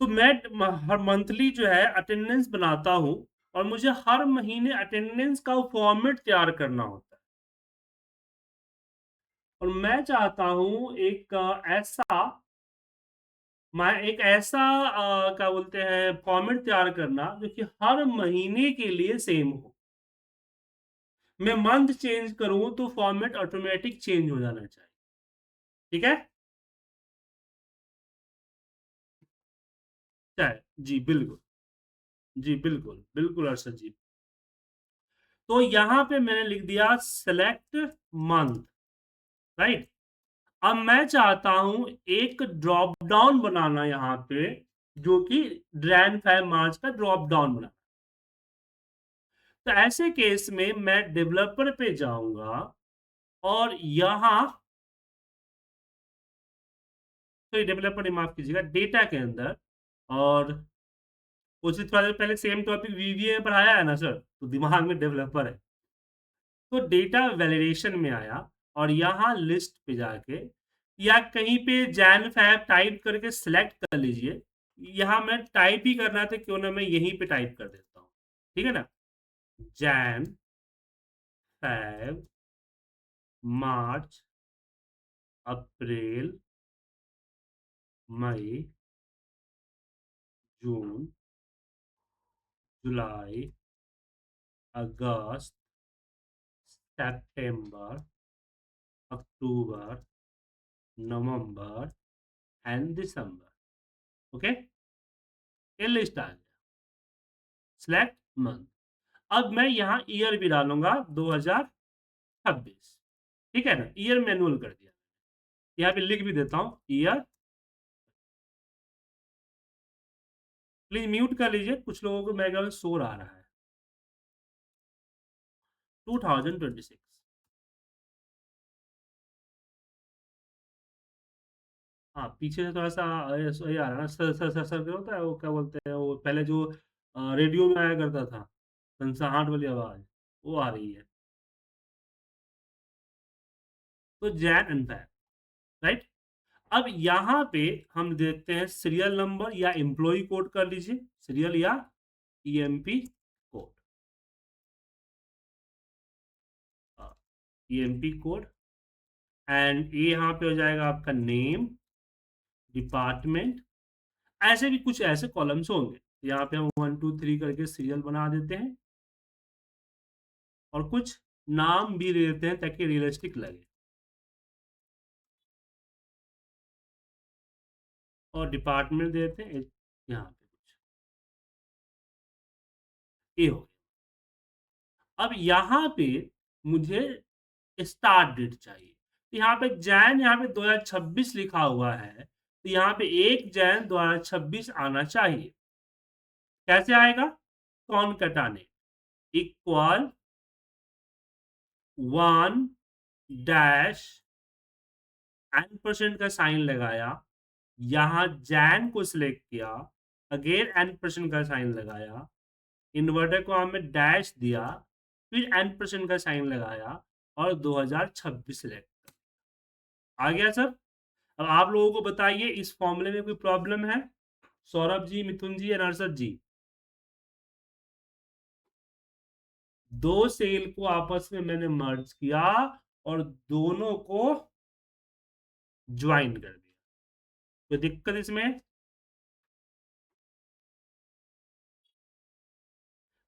तो मैं हर मंथली जो है अटेंडेंस बनाता हूँ और मुझे हर महीने अटेंडेंस का फॉर्मेट तैयार करना होता है। और मैं चाहता हूँ एक ऐसा क्या बोलते हैं फॉर्मेट तैयार करना जो कि हर महीने के लिए सेम हो। मैं मंथ चेंज करूँ तो फॉर्मेट ऑटोमेटिक चेंज हो जाना चाहिए। ठीक है? चाहे जी, बिल्कुल। जी, बिल्कुल। बिल्कुल अर्षद जी। तो यहाँ पे मैंने लिख दिया सेलेक्ट मंथ, राइट? अब मैं चाहता हूँ एक ड्रॉप डाउन बनाना यहाँ पे, जो कि जैन, फेब, मार्च का ड्रॉप डाउन बनाना। तो ऐसे केस में मैं डेवलपर पे जाऊँगा और यहाँ सॉरी डेवलपर नहीं, माफ़ कीजिएगा, डेटा के अंदर। और उसी थोड़ा देर पहले सेम टॉपिक वीवीए में पढ़ाया है ना सर, तो दिमाग में डेवलपर है। तो डेटा वैलिडेशन में आया और यहाँ लिस्ट पे जाके या कहीं पे जैन फैब टाइप करके सिलेक्ट कर लीजिए। यहाँ मैं टाइप ही करना है तो क्यों ना मैं यहीं पे टाइप कर देता हूँ। ठीक है ना? Jan, Feb, March, April, May, June, July, August, September, October, November and December. Okay, ये लिस्ट आ गया। Select month. अब मैं यहाँ ईयर भी डालूंगा 2026। ठीक है ना? ईयर मैनुअल कर दिया। यहाँ पे लिख भी देता हूँ ईयर। प्लीज म्यूट कर लीजिए, कुछ लोगों को बैकग्राउंड शोर आ रहा है। 2026। हाँ, पीछे से थोड़ा सा ये आ रहा है ना, सर सर सर सर क्या होता है, वो क्या बोलते हैं, वो पहले जो रेडियो में आया करता था, सनसनाहट वाली आवाज, वो आ रही है। तो जैन एंड फैब, राइट? अब यहाँ पे हम देखते हैं सीरियल नंबर या एम्प्लॉय कोड कर लीजिए, सीरियल या EMP code. EMP code and ये यहाँ पे हो जाएगा आपका नेम, डिपार्टमेंट। ऐसे भी कुछ ऐसे कॉलम्स होंगे। यहाँ पे हम 1 2 3 करके सीरियल बना देते हैं और कुछ नाम भी दे देते हैं ताकि रियलिस्टिक लगे। और डिपार्टमेंट दे देते हैं यहाँ पे कुछ, ये हो गया। अब यहाँ पे मुझे स्टार्ट डेट चाहिए। तो यहाँ पे जैन, यहाँ पे 2026 लिखा हुआ है, तो यहाँ पे 1 जैन 2026 आना चाहिए। कैसे आएगा? कौन कटाने इक्वल 1 डैश n% का साइन लगाया, यहाँ जैन को सिलेक्ट किया, अगेन n% का साइन लगाया, इन्वर्टर को हमें डैश दिया, फिर n% का साइन लगाया और 2026 सिलेक्ट आ गया सर। अब आप लोगों को बताइए इस फॉर्मूले में कोई प्रॉब्लम है? सौरभ जी, मिथुन जी या नरसद जी? दो सेल को आपस में मैंने मर्ज किया और दोनों को ज्वाइन कर दिया। कोई दिक्कत इसमें?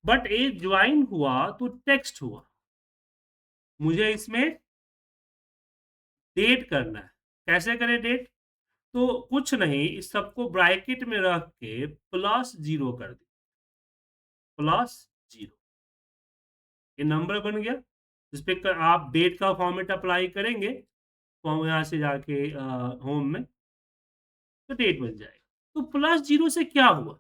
बट ये ज्वाइन हुआ तो टेक्स्ट हुआ, मुझे इसमें डेट करना है। कैसे करें डेट? तो कुछ नहीं, इस सबको ब्रैकेट में रख के +0 कर दी, +0। ये नंबर बन गया जिस पे आप डेट का फॉर्मेट अप्लाई करेंगे, फॉर्म यहाँ से जाके होम में, तो डेट बन जाएगा। तो +0 से क्या हुआ?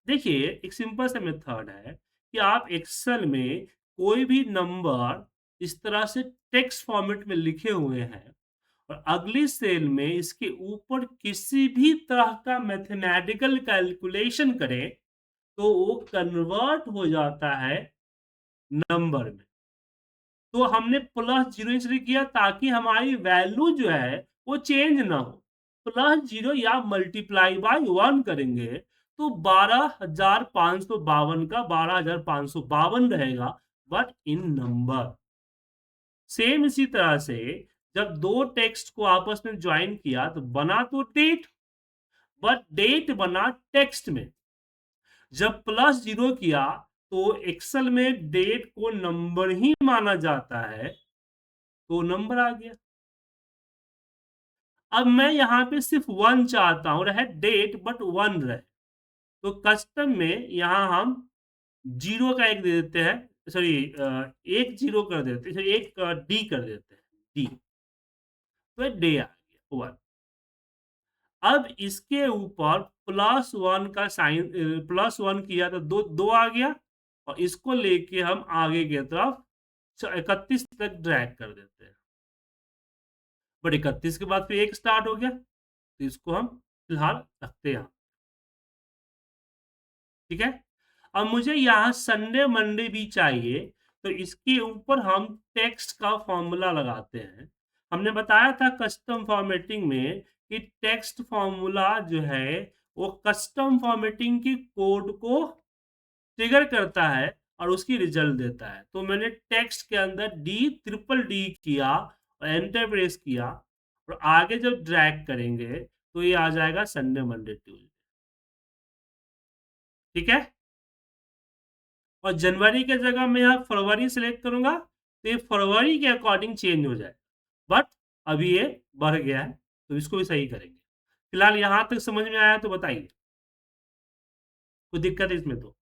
देखिए, एक सिंपल सा मेथड है कि आप एक्सेल में कोई भी नंबर इस तरह से टेक्स्ट फॉर्मेट में लिखे हुए हैं और अगली सेल में इसके ऊपर किसी भी तरह का मैथमेटिकल कैलकुलेशन करें, तो वो कन्वर्ट हो जाता है नंबर में। तो हमने +0 इसलिए किया ताकि हमारी वैल्यू जो है वो चेंज ना हो। प्लस 0 या मल्टीप्लाई बाय 1 करेंगे तो 12,552 का 12,552 रहेगा, बट इन नंबर। सेम इसी तरह से जब दो टेक्स्ट को आपस में ज्वाइन किया तो बना तो डेट, बट डेट बना टेक्स्ट में। जब प्लस 0 किया तो एक्सेल में डेट को नंबर ही माना जाता है, तो नंबर आ गया। अब मैं यहाँ पे सिर्फ 1 चाहता हूँ, रहे डेट बट 1 रहे, तो कस्टम में यहाँ हम 0 का एक दे देते हैं, सॉरी एक 0 कर देते हैं, एक डी कर देते हैं, डी, तो डे आ गया 1। अब इसके ऊपर प्लस 1 का साइन, प्लस 1 किया तो 2 आ गया, और इसको लेके हम आगे की तरफ 31 तक ड्रैग कर देते हैं, बट 31 के बाद फिर 1 स्टार्ट हो गया, तो इसको हम फिलहाल रखते हैं। ठीक है, अब मुझे यहाँ संडे मंडे भी चाहिए, तो इसके ऊपर हम टेक्स्ट का फॉर्मूला लगाते हैं। हमने बताया था कस्टम फॉर्मेटिंग में कि टेक्स्ट फॉर्मूला जो है वो कस्टम फॉर्मेटिंग की कोड को ट्रिगर करता है और उसकी रिजल्ट देता है। तो मैंने टेक्स्ट के अंदर डी किया और एंटर प्रेस किया, और आगे जब ड्रैग करेंगे तो ये आ जाएगा संडे मंडे ट्यूजडे। ठीक है, और जनवरी के जगह मैं यहाँ फरवरी सेलेक्ट करूंगा तो ये फरवरी के अकॉर्डिंग चेंज हो जाए, बट अभी ये बढ़ गया है, तो इसको भी सही करेंगे। फिलहाल यहां तक समझ में आया तो बताइए, कोई दिक्कत है इसमें? तो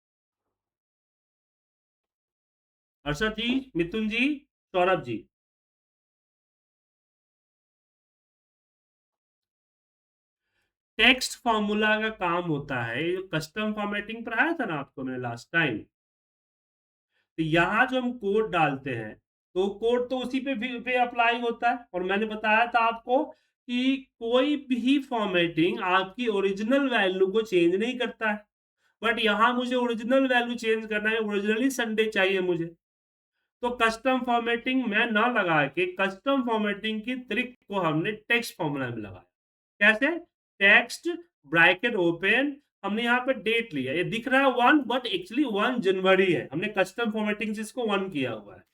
अर्षद जी, मिथुन जी, सौरभ जी। टेक्स्ट फॉर्मूला का काम होता है, ये कस्टम फॉर्मेटिंग पर आया था ना आपको मैंने लास्ट टाइम, तो यहाँ जो हम कोड डालते हैं तो कोड तो उसी पे अप्लाई होता है, और मैंने बताया था आपको कि कोई भी फॉर्मेटिंग आपकी ओरिजिनल वैल्यू को चेंज नहीं करता है, बट यहाँ मुझे ओरिजिनल वैल्यू चेंज करना है, ओरिजिनली संडे चाहिए मुझे, तो कस्टम फॉर्मेटिंग में ना लगा के कस्टम फॉर्मेटिंग की ट्रिक को हमने टेक्स्ट फॉर्मूला में लगाया। कैसे? टेक्स्ट ब्रैकेट ओपन, हमने यहाँ पे डेट लिया, ये दिख रहा है 1, बट एक्चुअली 1 जनवरी है, हमने कस्टम फॉर्मेटिंग से इसको 1 किया हुआ है,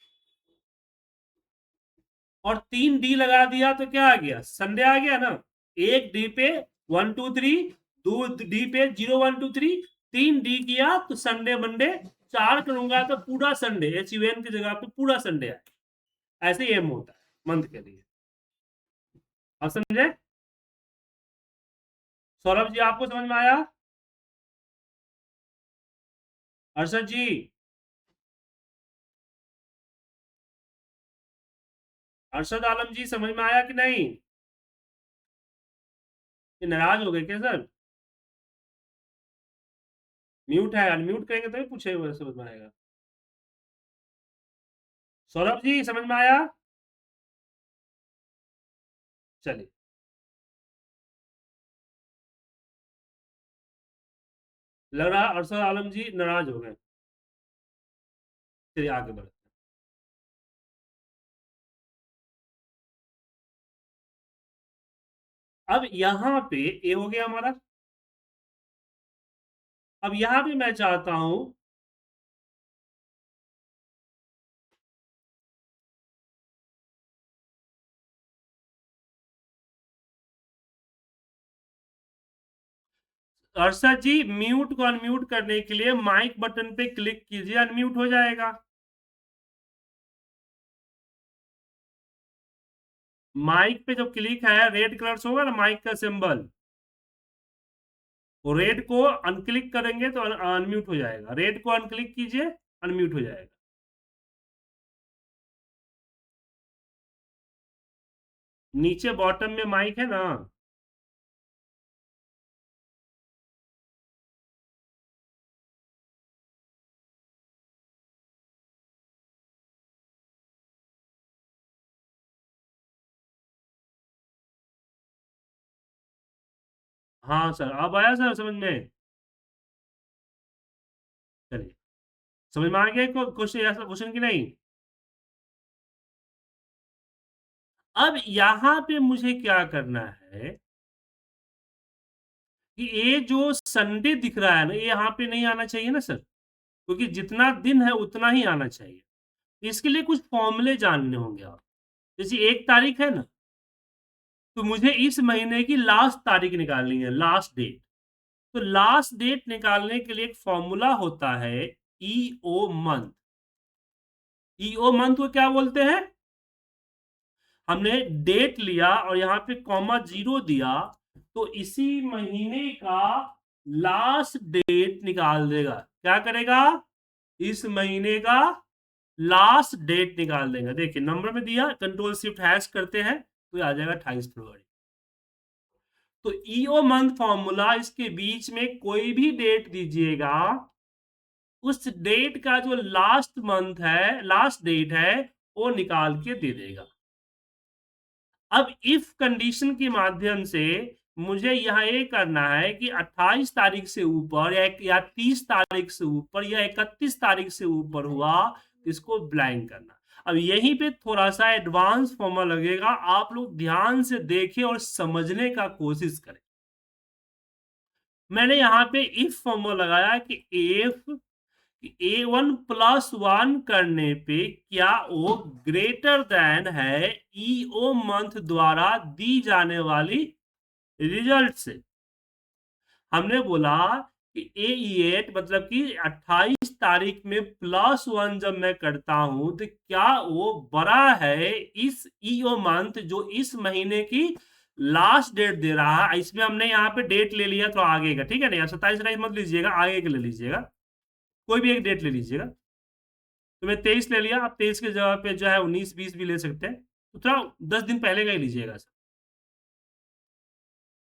और 3 डी लगा दिया तो क्या आ गया? संडे आ गया ना। एक डी पे 1 2 3, 2 डी पे 0 1 2 3, 3 डी किया तो संडे मंडे, 4 करूंगा तो पूरा संडे, HUN की जगह पे पूरा संडे आए। ऐसे ही एम होता है मंथ के लिए, आप समझे? सौरभ जी आपको समझ में आया? अर्षद जी, अरशद आलम जी, समझ में आया कि नहीं? ये नाराज हो गए क्या सर? म्यूट है, अनम्यूट करेंगे तभी पूछे समझ में आएगा। सौरभ जी समझ में आया? चलिए, लग रहा है अरशद आलम जी नाराज हो गए। चलिए आगे बढ़ते हैं। अब यहाँ पे ये हो गया हमारा। अब यहाँ पे मैं चाहता हूं, अरशद जी म्यूट को अनम्यूट करने के लिए माइक बटन पे क्लिक कीजिए, अनम्यूट हो जाएगा। माइक पे जो क्लिक है रेड कलर से होगा ना माइक का सिंबल, वो रेड को अनक्लिक करेंगे तो अनम्यूट हो जाएगा, रेड को अनक्लिक कीजिए, अनम्यूट हो जाएगा। नीचे बॉटम में माइक है ना। हाँ सर, अब आया सर समझ में? चलिए, समझ में आ गया क्वेश्चन, ऐसा क्वेश्चन की नहीं? अब यहां पे मुझे क्या करना है, कि ये जो संडे दिख रहा है ना, ये यहाँ पे नहीं आना चाहिए ना सर, क्योंकि जितना दिन है उतना ही आना चाहिए। इसके लिए कुछ फॉर्मूले जानने होंगे आप। जैसे 1 तारीख है ना, तो मुझे इस महीने की लास्ट तारीख निकालनी है, लास्ट डेट। तो लास्ट डेट निकालने के लिए एक फॉर्मूला होता है ईओ मंथ। ईओ मंथ को क्या बोलते हैं? हमने डेट लिया और यहाँ पे कॉमा 0 दिया, तो इसी महीने का लास्ट डेट निकाल देगा। क्या करेगा? इस महीने का लास्ट डेट निकाल देगा। देखिए नंबर में दिया, कंट्रोल शिफ्ट हैश करते हैं तो ये आ जाएगा 28 फरवरी। तो ईओ मंथ फॉर्मूला, इसके बीच में कोई भी डेट दीजिएगा, उस डेट का जो लास्ट मंथ है, लास्ट डेट है, वो निकाल के दे देगा। अब इफ कंडीशन के माध्यम से मुझे यहाँ ये करना है कि 28 तारीख से ऊपर या 30 तारीख से ऊपर या 31 तारीख से ऊपर हुआ, इसको ब्लैंक करना। अब यहीं पे थोड़ा सा एडवांस फॉर्मूला लगेगा, आप लोग ध्यान से देखें और समझने का कोशिश करें। मैंने यहाँ पे इफ फॉर्मूला लगाया कि इफ A1 प्लस 1 करने पे क्या वो ग्रेटर देन है ईओ मंथ द्वारा दी जाने वाली रिजल्ट से। हमने बोला कि A8 मतलब कि 28 तारीख में प्लस 1 जब मैं करता हूं तो क्या वो बड़ा है इस ईओ मंथ जो इस महीने की लास्ट डेट दे रहा है। इसमें हमने यहाँ पे डेट ले लिया तो आगे का, ठीक है ना, 27 28 मत लीजिएगा, आगे के ले लीजिएगा, कोई भी एक डेट ले लीजिएगा। तो मैं 23 ले लिया, आप 23 की जगह पे जो है 19 20 भी ले सकते हैं, तो थोड़ा 10 दिन पहले का ही लीजिएगा सर।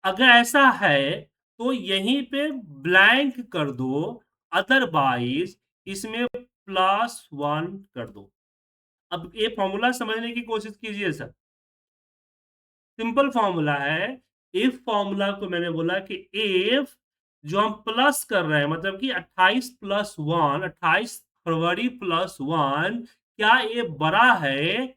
अगर ऐसा है तो यहीं पे ब्लैंक कर दो, अदरवाइज इसमें प्लस 1 कर दो। अब ये फॉर्मूला समझने की कोशिश कीजिए सर। सिंपल फॉर्मूला है। इफ फॉर्मूला को मैंने बोला कि इफ जो हम प्लस कर रहे हैं, मतलब कि 28 प्लस 1, 28 फरवरी प्लस 1, क्या ये बड़ा है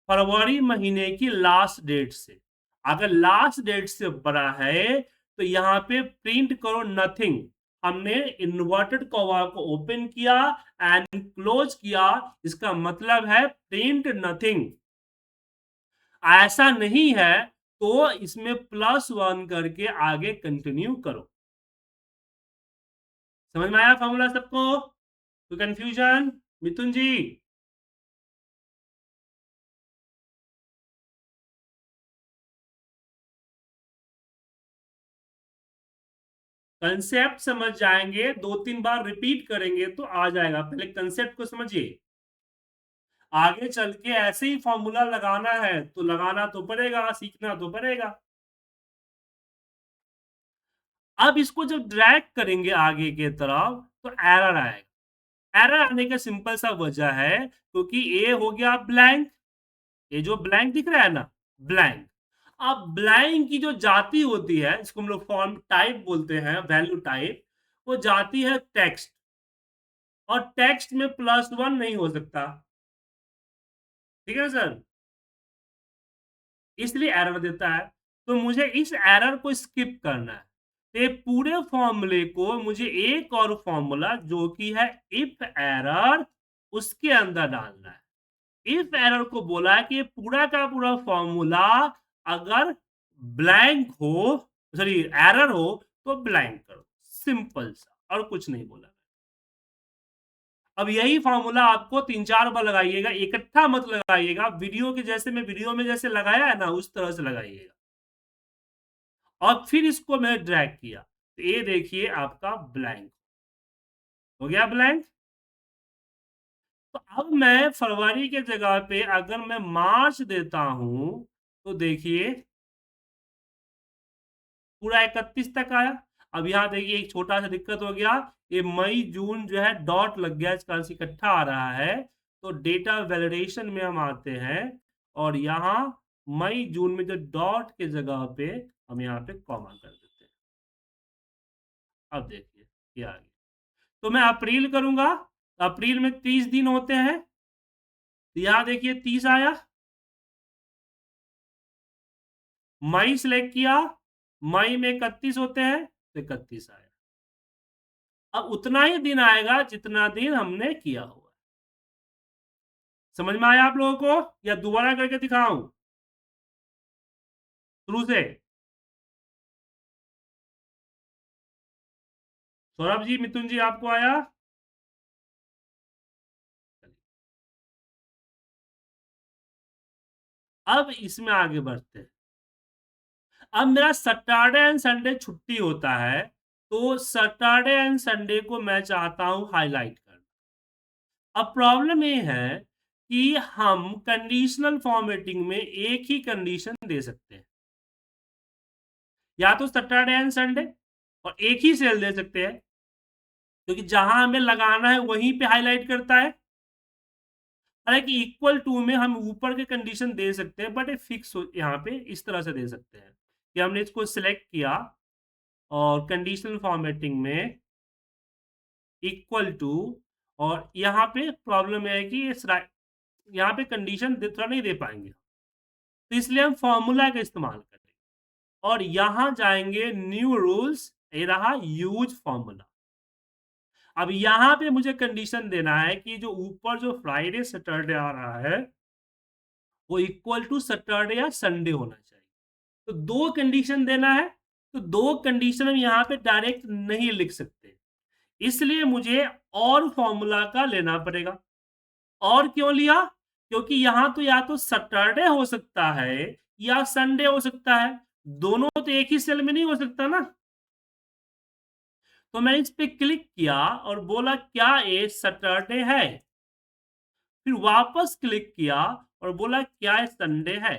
फरवरी महीने की लास्ट डेट से? अगर लास्ट डेट से बड़ा है तो यहाँ पे प्रिंट करो नथिंग। हमने इन्वर्टेड कॉमा को ओपन किया एंड क्लोज किया, इसका मतलब है प्रिंट नथिंग। ऐसा नहीं है तो इसमें प्लस 1 करके आगे कंटिन्यू करो। समझ में आया फॉर्मूला सबको? कोई कंफ्यूजन? मिथुन जी कंसेप्ट समझ जाएंगे, 2-3 बार रिपीट करेंगे तो आ जाएगा। पहले कंसेप्ट को समझिए, आगे चल के ऐसे ही फॉर्मूला लगाना है तो लगाना तो पड़ेगा, सीखना तो पड़ेगा। अब इसको जब ड्रैग करेंगे आगे के तरफ तो एरर आएगा। एरर आने का सिंपल सा वजह है क्योंकि ए हो गया ब्लैंक, ये जो ब्लैंक दिख रहा है ना, ब्लैंक। अब ब्लैंक की जो जाति होती है, इसको हम लोग फॉर्म टाइप बोलते हैं, वैल्यू टाइप, वो जाती है टेक्स्ट, और टेक्स्ट में प्लस 1 नहीं हो सकता। ठीक है सर, इसलिए एरर देता है। तो मुझे इस एरर को स्किप करना है, तो ये पूरे फॉर्मूले को मुझे एक और फॉर्मूला जो कि है इफ एरर, उसके अंदर डालना है। इफ एरर को बोला है कि पूरा का पूरा फॉर्मूला अगर ब्लैंक हो, सॉरी एरर हो, तो ब्लैंक करो, सिंपल सा, और कुछ नहीं बोला। अब यही फॉर्मूला आपको 3-4 बार लगाइएगा, इकट्ठा मत लगाइएगा, वीडियो के जैसे मैं वीडियो में जैसे लगाया है ना उस तरह से लगाइएगा। और फिर इसको मैं ड्रैग किया तो ये देखिए आपका ब्लैंक हो गया, ब्लैंक। तो अब मैं फरवरी के जगह पे अगर मैं मार्च देता हूं तो देखिए पूरा 31 तक आया। अब यहाँ देखिए एक छोटा सा दिक्कत हो गया, ये मई जून जो है डॉट लग गया, इसका इकट्ठा आ रहा है। तो डेटा वैलिडेशन में हम आते हैं और यहाँ मई जून में जो डॉट के जगह पे हम यहाँ पे कॉमा कर देते हैं। अब देखिए ये आ गया। तो मैं अप्रैल करूंगा, अप्रैल में 30 दिन होते हैं, तो यहाँ देखिए 30 आया। मई सिलेक्ट किया, मई में 31 होते हैं तो 31 आया। अब उतना ही दिन आएगा जितना दिन हमने किया हुआ। समझ में आया आप लोगों को, या दोबारा करके दिखाऊं शुरू से? सौरभ जी, मिथुन जी, आपको आया? अब इसमें आगे बढ़ते हैं। अब मेरा सैटरडे एंड संडे छुट्टी होता है, तो सैटरडे एंड संडे को मैं चाहता हूं हाईलाइट करना। अब प्रॉब्लम ये है कि हम कंडीशनल फॉर्मेटिंग में एक ही कंडीशन दे सकते हैं, या तो सैटरडे एंड संडे, और एक ही सेल दे सकते हैं, क्योंकि जहां हमें लगाना है वहीं पे हाईलाइट करता है। हालांकि इक्वल टू में हम ऊपर के कंडीशन दे सकते हैं, बट फिक्स यहाँ पे इस तरह से दे सकते हैं कि हमने इसको सिलेक्ट किया और कंडीशनल फॉर्मेटिंग में इक्वल टू, और यहाँ पे प्रॉब्लम है कि यहाँ पे कंडीशन थोड़ा नहीं दे पाएंगे, तो इसलिए हम फॉर्मूला का इस्तेमाल करेंगे और यहां जाएंगे न्यू रूल्स, ये रहा यूज फॉर्मूला। अब यहां पे मुझे कंडीशन देना है कि जो ऊपर जो फ्राइडे सैटरडे आ रहा है वो इक्वल टू सैटरडे या संडे होना चाहिए। तो दो कंडीशन देना है, तो दो कंडीशन हम यहाँ पे डायरेक्ट नहीं लिख सकते, इसलिए मुझे और फॉर्मूला का लेना पड़ेगा। और क्यों लिया? क्योंकि यहां तो या तो सैटरडे हो सकता है या संडे हो सकता है, दोनों तो एक ही सेल में नहीं हो सकता ना। तो मैं इस पे क्लिक किया और बोला क्या ये सैटरडे है, फिर वापस क्लिक किया और बोला क्या ये संडे है।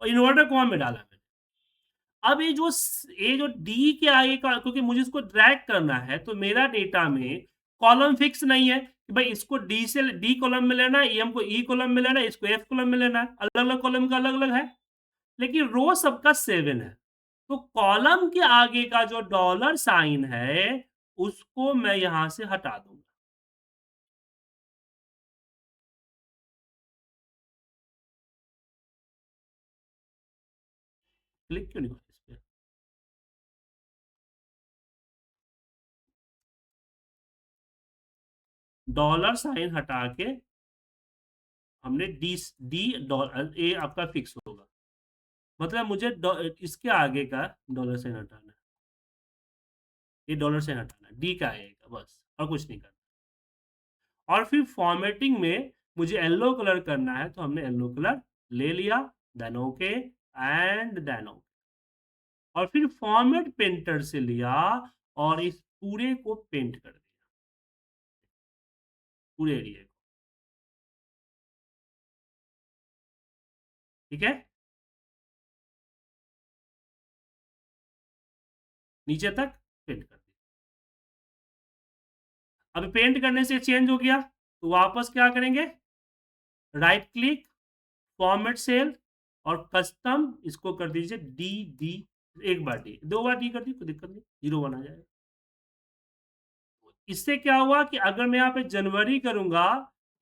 और इन्वर्टर कॉमा में डाला मैंने। अब ये जो डी के आगे का, क्योंकि मुझे इसको ड्रैग करना है, तो मेरा डेटा में कॉलम फिक्स नहीं है कि भाई इसको डी से डी कॉलम में लेना है, एम को ई कॉलम में लेना है, इसको एफ कॉलम में लेना है, अलग अलग कॉलम का अलग अलग है, लेकिन रो सबका 7 है। तो कॉलम के आगे का जो डॉलर साइन है उसको मैं यहां से हटा दूंगा। क्लिक क्यों नहीं हो इस पे? डॉलर साइन हटा के हमने डी डी डॉलर ए आपका फिक्स होगा, मतलब मुझे इसके आगे का डॉलर साइन हटाना है, ये डॉलर साइन हटाना है, डी का आएगा बस, और कुछ नहीं करना। और फिर फॉर्मेटिंग में मुझे येलो कलर करना है, तो हमने येलो कलर ले लिया, then okay and then okay, और फिर फॉर्मेट पेंटर से लिया और इस पूरे को पेंट कर दिया, पूरे एरिया को। ठीक है, नीचे तक पेंट कर दिया। अब पेंट करने से चेंज हो गया, तो वापस क्या करेंगे, राइट क्लिक, फॉर्मेट सेल, और कस्टम इसको कर दीजिए डी डी, एक बार डी, दो बार डी कर दी कोई दिक्कत नहीं, 01 आ जाएगा। इससे क्या हुआ कि अगर मैं यहाँ पे जनवरी करूंगा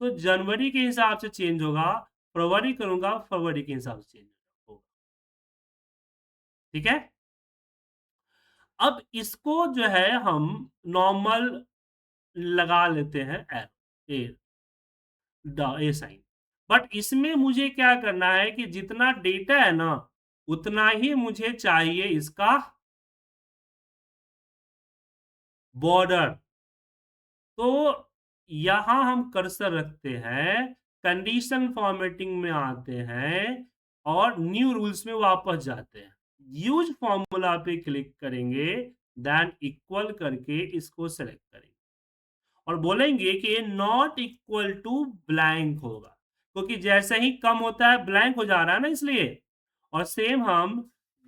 तो जनवरी के हिसाब से चेंज होगा, फरवरी करूंगा फरवरी के हिसाब से चेंज होगा। ठीक है, अब इसको जो है हम नॉर्मल लगा लेते हैं ए ए साइन, बट इसमें मुझे क्या करना है कि जितना डेटा है ना उतना ही मुझे चाहिए इसका बॉर्डर। तो यहां हम कर्सर रखते हैं, कंडीशन फॉर्मेटिंग में आते हैं और न्यू रूल्स में वापस जाते हैं, यूज फॉर्मूला पे क्लिक करेंगे, देन इक्वल करके इसको सेलेक्ट करेंगे और बोलेंगे कि ये नॉट इक्वल टू ब्लैंक होगा, क्योंकि जैसे ही कम होता है ब्लैंक हो जा रहा है ना, इसलिए। और सेम हम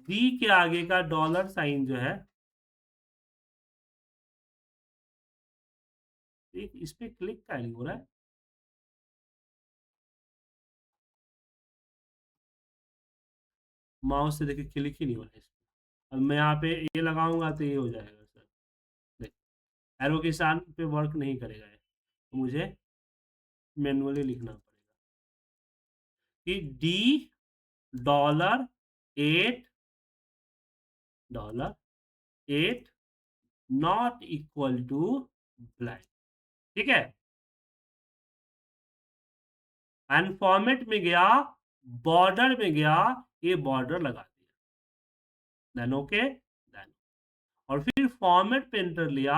डी के आगे का डॉलर साइन जो है, इस पे क्लिक का नहीं हो रहा है, माउस से देखिए क्लिक ही नहीं हो रहा है इस पे। अब मैं यहाँ पे ये लगाऊंगा तो ये हो जाएगा सर, देख, एरो के निशान पे वर्क नहीं करेगा ये, तो मुझे मैनुअली लिखना पड़ेगा। कि $8 नॉट इक्वल टू ब्लैंक, ठीक है। एंड फॉर्मेट में गया, बॉर्डर में गया, ये बॉर्डर लगा दिया, देन ओके, देन और फिर फॉर्मेट पेंटर लिया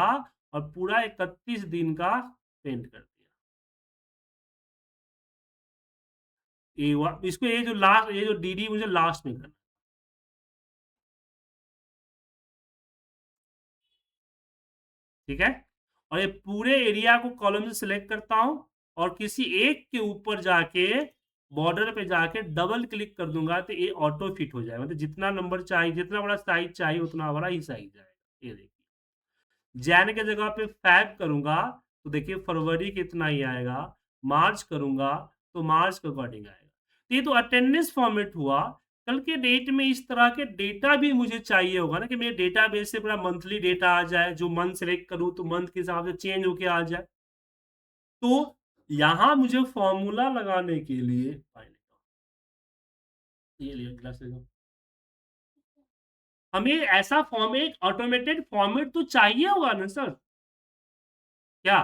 और पूरा 31 दिन का पेंट कर दिया। इसको ये जो लास्ट, ये जो डीडी मुझे लास्ट में करना, ठीक है। और ये पूरे एरिया को कॉलम से सिलेक्ट करता हूं और किसी एक के ऊपर जाके बॉर्डर पे जाके डबल क्लिक कर दूंगा तो ये ऑटो फिट हो जाएगा, मतलब जितना नंबर चाहिए, जितना बड़ा साइज चाहिए उतना बड़ा ही साइज आएगा। ये देखिए, जैन के जगह पे फैब करूंगा तो देखिए फरवरी कितना ही आएगा, मार्च करूंगा तो मार्च के अकॉर्डिंग आएगा। तो ये तो अटेंडेंस फॉर्मेट हुआ। कल के डेट में इस तरह के डेटा भी मुझे चाहिए होगा ना, कि मेरे डेटा बेस से पूरा मंथली डेटा आ जाए, जो मंथ सेलेक्ट करूं तो मंथ के हिसाब से चेंज होके आ जाए। तो यहां मुझे फॉर्मूला लगाने के लिए ये लिए ग्लासेस, हमें ऐसा फॉर्म, एक ऑटोमेटेड फॉर्मेट तो चाहिए होगा ना सर, क्या?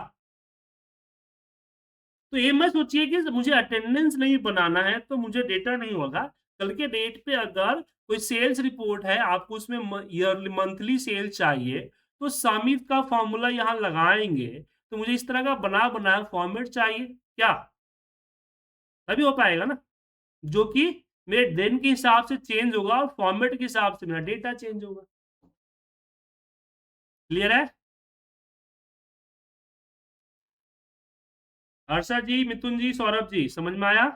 तो ये मत सोचिए कि मुझे अटेंडेंस नहीं बनाना है तो मुझे डेटा नहीं होगा। कल के डेट पे अगर कोई सेल्स रिपोर्ट है, आपको उसमें ईयरली मंथली सेल चाहिए, तो समित का फॉर्मूला यहाँ लगाएंगे, तो मुझे इस तरह का बना बनाया फॉर्मेट चाहिए क्या, तभी हो पाएगा ना, जो कि मेरे दिन के हिसाब से चेंज होगा और फॉर्मेट के हिसाब से मेरा डेटा चेंज होगा। क्लियर है? हर्षा जी, मिथुन जी, सौरभ जी, समझ में आया?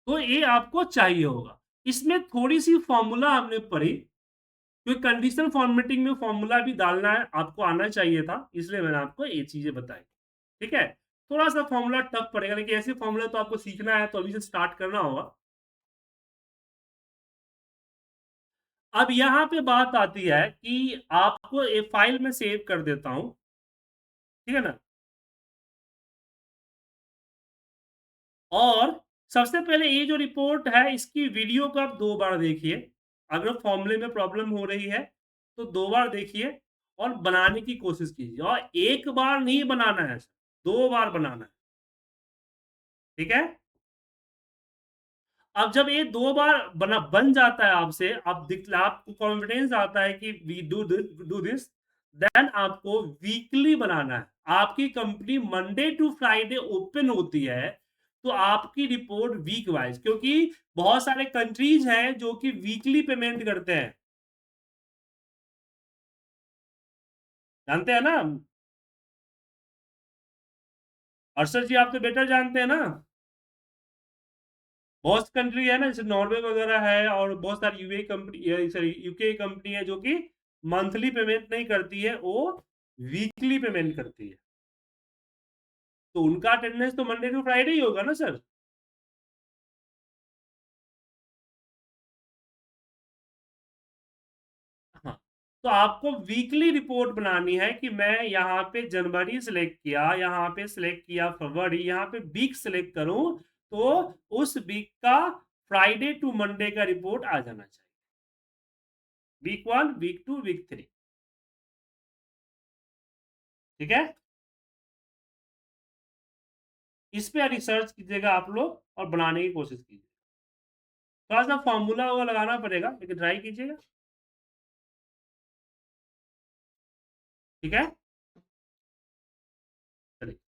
तो ये आपको चाहिए होगा। इसमें थोड़ी सी फॉर्मूला हमने पढ़ी, क्योंकि कंडीशनल फॉर्मेटिंग में फॉर्मूला भी डालना है, आपको आना चाहिए था, इसलिए मैंने आपको ये चीजें बताई, ठीक है। थोड़ा सा फॉर्मूला टफ पड़ेगा, लेकिन ऐसे फॉर्मूला तो आपको सीखना है, तो अभी से स्टार्ट करना होगा। अब यहां पे बात आती है कि आपको एक फाइल में सेव कर देता हूं, ठीक है ना। और सबसे पहले ये जो रिपोर्ट है, इसकी वीडियो को आप 2 बार देखिए। अगर फॉर्मूले में प्रॉब्लम हो रही है तो 2 बार देखिए और बनाने की कोशिश कीजिए, और एक बार नहीं बनाना है, 2 बार बनाना है, ठीक है। अब जब ये 2 बार बन जाता है आपसे, आपको कॉन्फिडेंस आता है कि वी डू दिस, देन आपको वीकली बनाना है। आपकी company Monday to Friday open होती है, तो आपकी रिपोर्ट वीक वाइज, क्योंकि बहुत सारे कंट्रीज हैं जो कि वीकली पेमेंट करते हैं, जानते हैं ना। अरशद जी, आप तो बेटर जानते हैं ना। बहुत कंट्री है ना, जैसे नॉर्वे वगैरह है, और बहुत सारी UA company, sorry UK company है जो कि मंथली पेमेंट नहीं करती है, वो वीकली पेमेंट करती है। तो उनका अटेंडेंस तो मंडे टू फ्राइडे ही होगा ना सर। हाँ, तो आपको वीकली रिपोर्ट बनानी है कि मैं यहाँ पे जनवरी सिलेक्ट किया, यहाँ पे सिलेक्ट किया फरवरी, यहाँ पे वीक सिलेक्ट करूं, तो उस वीक का फ्राइडे टू मंडे का रिपोर्ट आ जाना चाहिए, वीक 1, वीक 2, वीक 3, ठीक है। इस पे रिसर्च कीजिएगा आप लोग और बनाने की कोशिश कीजिए। थोड़ा सा फॉर्मूला वो लगाना पड़ेगा, लेकिन ट्राई कीजिएगा, ठीक है। चलिए।